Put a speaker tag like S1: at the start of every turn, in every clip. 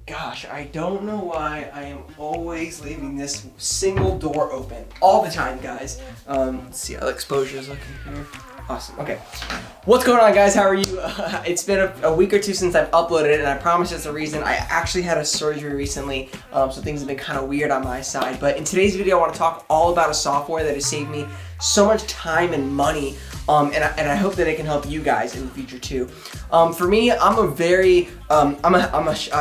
S1: Gosh, I don't know why I am always leaving this single door open all the time, guys. Let's see how the exposure is looking here. Awesome. Okay. What's going on, guys? How are you? It's been a week or two since I've uploaded it, and I promise it's the reason. I actually had a surgery recently, so things have been kind of weird on my side. But in today's video, I want to talk all about a software that has saved me so much time and money, and I hope that it can help you guys in the future too. For me, I'm a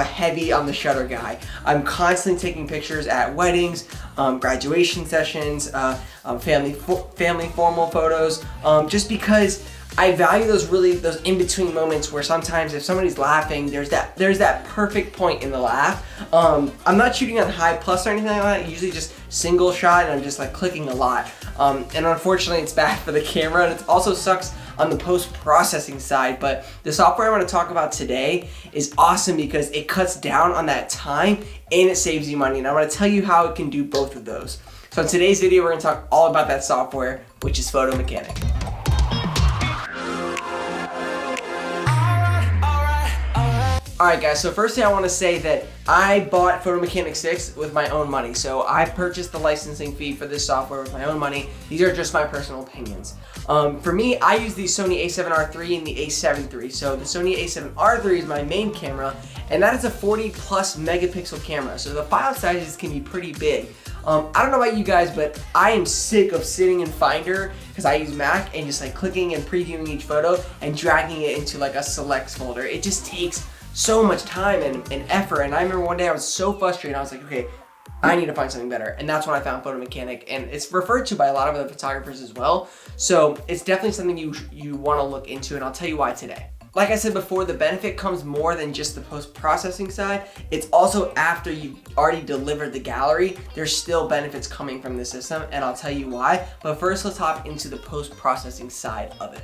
S1: heavy on the shutter guy. I'm constantly taking pictures at weddings, graduation sessions, family formal photos, just because I value those in-between moments where sometimes if somebody's laughing, there's that perfect point in the laugh. I'm not shooting on high plus or anything like that, usually just single shot, and I'm just like clicking a lot. And unfortunately it's bad for the camera, and it also sucks on the post-processing side. But the software I want to talk about today is awesome because it cuts down on that time and it saves you money. And I want to tell you how it can do both of those. So in today's video, we're going to talk all about that software, which is Photo Mechanic. Alright guys, so first thing I want to say that I bought Photo Mechanic 6 with my own money. So I purchased the licensing fee for this software with my own money. These are just my personal opinions. For me, I use the Sony a7R III and the a7 III. So the Sony a7R III is my main camera, and that is a 40 plus megapixel camera. So the file sizes can be pretty big. I don't know about you guys, but I am sick of sitting in Finder, because I use Mac, and just like clicking and previewing each photo and dragging it into like a selects folder. It just takes so much time and effort. And I remember one day I was so frustrated, I was like, okay, I need to find something better. And that's when I found Photo Mechanic, and it's referred to by a lot of other photographers as well. So it's definitely something you want to look into, and I'll tell you why today. Like I said before, the benefit comes more than just the post-processing side. It's also after you've already delivered the gallery, there's still benefits coming from the system, and I'll tell you why. But first, let's hop into the post-processing side of it.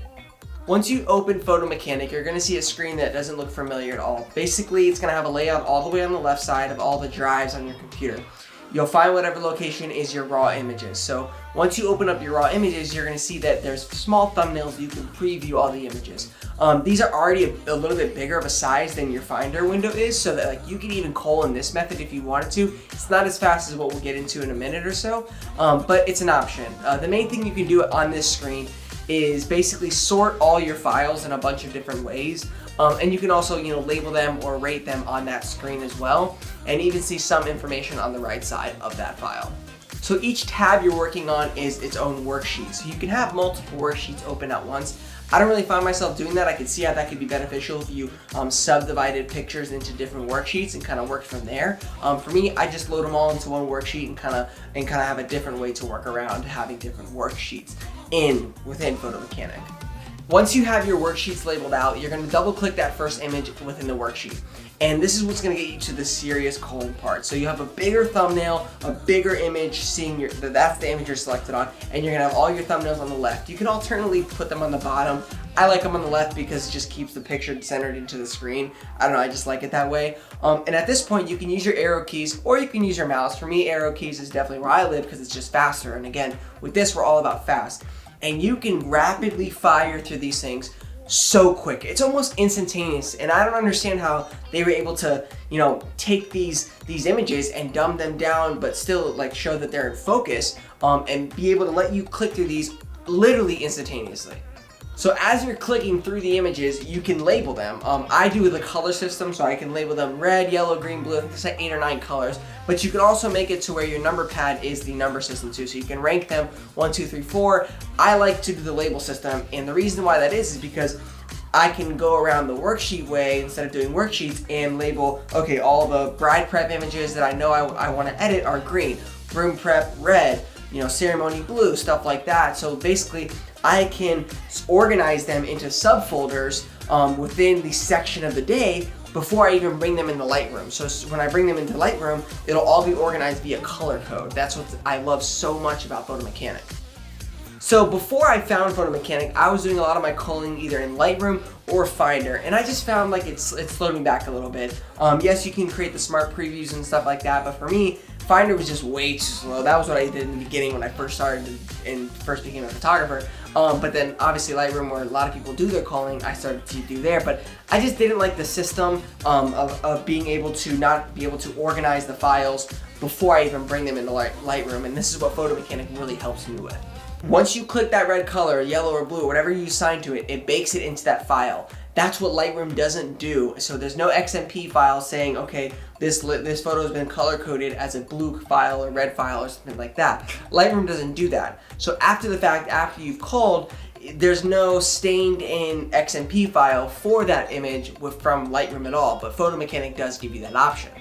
S1: Once you open Photo Mechanic, you're gonna see a screen that doesn't look familiar at all. Basically, it's gonna have a layout all the way on the left side of all the drives on your computer. You'll find whatever location is your raw images. So once you open up your raw images, you're gonna see that there's small thumbnails you can preview all the images. These are already a little bit bigger of a size than your Finder window is, so that like you can even cull in this method if you wanted to. It's not as fast as what we'll get into in a minute or so, but it's an option. The main thing you can do on this screen is basically sort all your files in a bunch of different ways. And you can also, label them or rate them on that screen as well, and even see some information on the right side of that file. So each tab you're working on is its own worksheet. So you can have multiple worksheets open at once. I don't really find myself doing that. I can see how that could be beneficial if you subdivided pictures into different worksheets and kind of worked from there. For me, I just load them all into one worksheet and kind of have a different way to work around having different worksheets within Photo Mechanic. Once you have your worksheets labeled out, you're going to double click that first image within the worksheet. And this is what's going to get you to the serious culling part. So you have a bigger thumbnail, a bigger image, seeing that's the image you're selected on, and you're going to have all your thumbnails on the left. You can alternately put them on the bottom. I like them on the left because it just keeps the picture centered into the screen. I don't know, I just like it that way. And at this point, you can use your arrow keys or you can use your mouse. For me, arrow keys is definitely where I live because it's just faster. And again, with this, we're all about fast. And you can rapidly fire through these things so quick. It's almost instantaneous, and I don't understand how they were able to, take these images and dumb them down, but still like show that they're in focus, and be able to let you click through these literally instantaneously. So as you're clicking through the images, you can label them. I do the color system, so I can label them red, yellow, green, blue. I think it's like 8 or 9 colors. But you can also make it to where your number pad is the number system too. So you can rank them 1, 2, 3, 4. I like to do the label system, and the reason why that is because I can go around the worksheet way instead of doing worksheets and label, okay, all the bride prep images that I know I want to edit are green, groom prep red, ceremony blue, stuff like that. So basically, I can organize them into subfolders within the section of the day before I even bring them into Lightroom. So when I bring them into Lightroom, it'll all be organized via color code. That's what I love so much about Photo Mechanic. So before I found Photo Mechanic, I was doing a lot of my culling either in Lightroom or Finder, and I just found like it's slowed me back a little bit. Yes, you can create the smart previews and stuff like that, but for me, Finder was just way too slow. That was what I did in the beginning when I first started and first became a photographer. But then obviously Lightroom, where a lot of people do their culling, I started to do there. But I just didn't like the system of being able to not be able to organize the files before I even bring them into Lightroom, and this is what Photo Mechanic really helps me with. Once you click that red color, yellow or blue, whatever you assign to it, it bakes it into that file. That's what Lightroom doesn't do. So there's no XMP file saying, okay, this photo has been color coded as a blue file or red file or something like that. Lightroom doesn't do that. So after the fact, after you've culled, there's no stained in XMP file for that image from Lightroom at all, but Photo Mechanic does give you that option.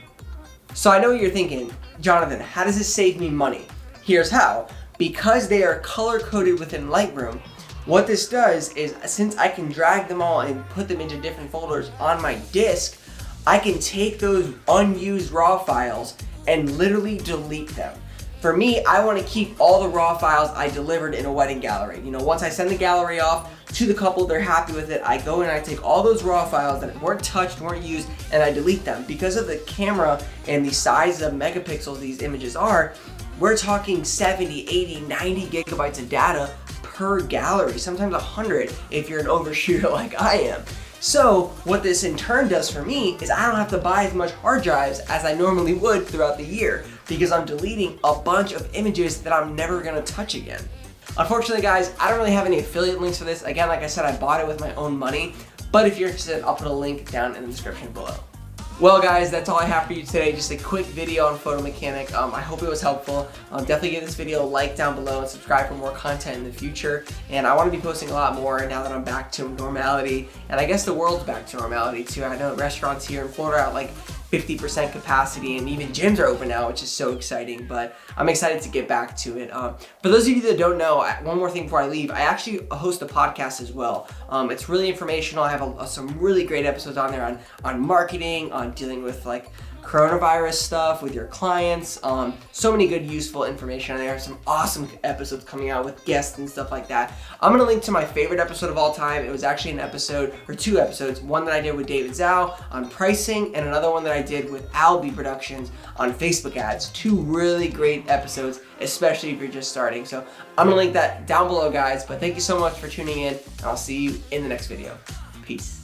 S1: So I know what you're thinking, Jonathan, how does this save me money? Here's how. Because they are color coded within Lightroom, what this does is, since I can drag them all and put them into different folders on my disk, I can take those unused raw files and literally delete them. For me, I want to keep all the raw files I delivered in a wedding gallery. You know, once I send the gallery off to the couple, they're happy with it, I go and I take all those raw files that weren't touched, weren't used, and I delete them. Because of the camera and the size of megapixels these images are, we're talking 70, 80, 90 gigabytes of data per gallery, sometimes 100 if you're an overshooter like I am. So what this in turn does for me is I don't have to buy as much hard drives as I normally would throughout the year, because I'm deleting a bunch of images that I'm never gonna touch again. Unfortunately, guys, I don't really have any affiliate links for this. Again, like I said, I bought it with my own money, but if you're interested, I'll put a link down in the description below. Well, guys, that's all I have for you today. Just a quick video on Photo Mechanic. I hope it was helpful. Definitely give this video a like down below and subscribe for more content in the future. And I want to be posting a lot more now that I'm back to normality. And I guess the world's back to normality too. I know restaurants here in Florida are like 50% capacity, and even gyms are open now, which is so exciting, but I'm excited to get back to it. For those of you that don't know, one more thing before I leave, I actually host a podcast as well. It's really informational. I have some really great episodes on there on marketing, on dealing with like coronavirus stuff with your clients. So many good useful information on there. Some awesome episodes coming out with guests and stuff like that. I'm gonna link to my favorite episode of all time. It was actually an episode, or two episodes, one that I did with David Zhao on pricing, and another one that I did with Albee Productions on Facebook ads. Two really great episodes, especially if you're just starting. So I'm gonna link that down below, guys, but thank you so much for tuning in, and I'll see you in the next video. Peace.